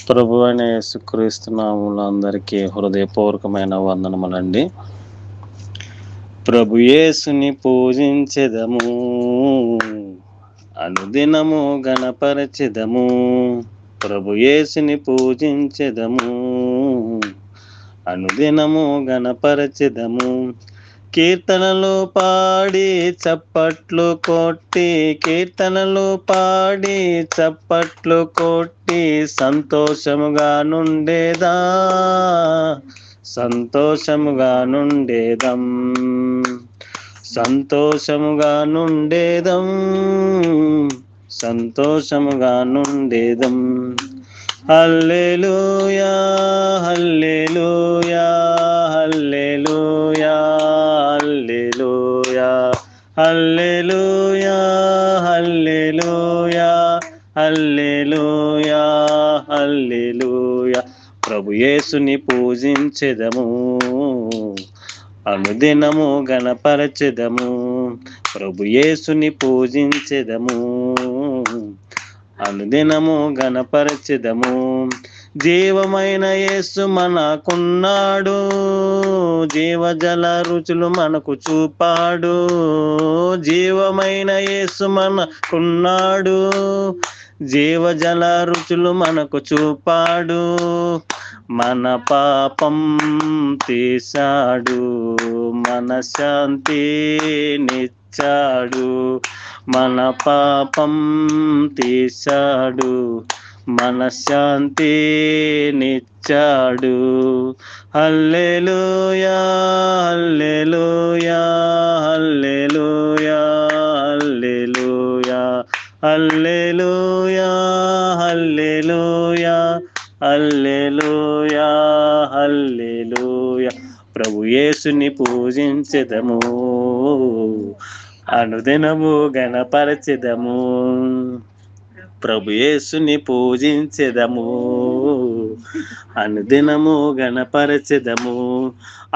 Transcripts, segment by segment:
ప్రభు అయిన యేసుక్రీస్తు నామములో అందరికీ హృదయపూర్వకమైన వందనములండి. ప్రభు యేసుని పూజించెదము, అనుదినము గణపరచెదము. ప్రభు యేసుని పూజించెదము, అనుదినము గణపరచెదము. కీర్తనలు పాడి చప్పట్లు కొట్టి, కీర్తనలు పాడి చప్పట్లు కొట్టి, సంతోషముగా నుండేదా, సంతోషముగా నుండేదం, సంతోషముగా నుండేదం, సంతోషముగా నుండేదం. హల్లెలూయా, హల్లెలూయా, హల్లెలూయా, హల్లెలూయా, హల్లెలూయా, హల్లెలూయా, హల్లెలూయా, హల్లెలూయా. ప్రభు యేసుని పూజించెదము, అనుదినము గణపరచెదము. ప్రభు యేసుని పూజించెదము, అనుదినము గణపరచెదము. జీవమైన యేసు మనకున్నాడు, జీవజల రుచులు మనకు చూపాడు. జీవమైన యేసు మనకున్నాడు, జీవజల రుచులు మనకు చూపాడు. మన పాపం తీశాడు, మన శాంతినిచ్చాడు. మన పాపం తీశాడు, మన శాంతినిచ్చాడు. హల్లెలూయా, హల్లెలూయా, హల్లెలూయా, హల్లెలూయా, హల్లెలూయా, హల్లెలూయా, హల్లెలూయా, హల్లెలూయా. ప్రభు యేసుని పూజించెదము, అనుదినము గణపరచెదము. ప్రభు యేసుని పూజించెదము, అనుదినము గణపరచెదము.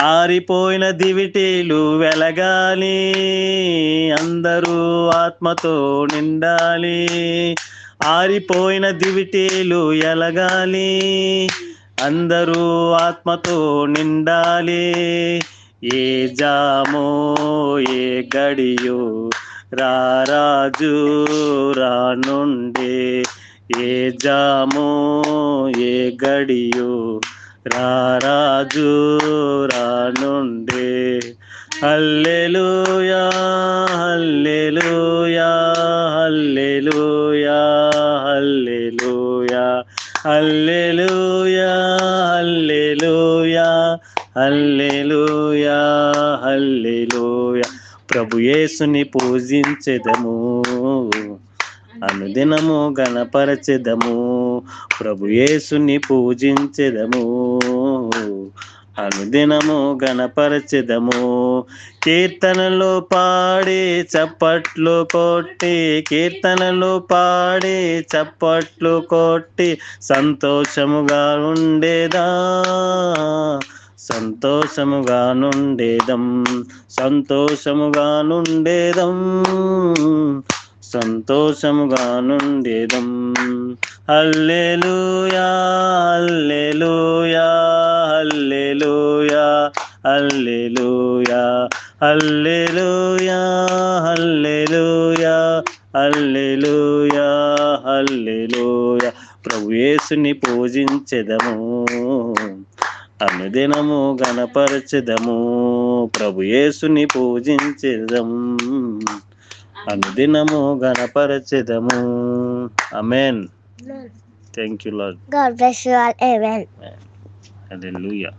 ఆరిపోయిన దివిటీలు వెలగాలి, అందరూ ఆత్మతో నిండాలి. ఆరిపోయిన దివిటీలు ఎలగాలి, అందరూ ఆత్మతో నిండాలి. ఏ జామో ఏ గడియో రారాజు రానుండే, ఏ జామో ఏ గడియో రారాజు రానుండే. హల్లెలూయా, హల్లెలూయా, హల్లెలూయా, హల్లెలూయా, హల్లెలూయా, హల్లెలూయా, హల్లెలూయా, హల్లెలూయా. ప్రభు యేసుని పూజించెదము, అనుదినము గణపరచెదము. ప్రభు యేసుని పూజించెదము, అనుదినము గణపరచెదము. కీర్తనలు పాడి చప్పట్లు కొట్టి, కీర్తనలు పాడి చప్పట్లు కొట్టి, సంతోషముగా ఉండేదా, సంతోషముగా నుండేదం, సంతోషముగా నుండేదం, సంతోషముగా నుండేదం. హల్లెలూయా, హల్లెలూయా, హల్లెలూయా, హల్లెలూయా, హల్లెలూయా, హల్లెలూయా, హల్లెలూయా, హల్లెలూయా. ప్రభు యేసుని పూజించెదము, అనుదినము గణపరచెదము. ప్రభు యేసుని పూజించెదం, అనుదినము గణపరచెదము. Amen. Thank you Lord. God bless you all. Amen. Hallelujah.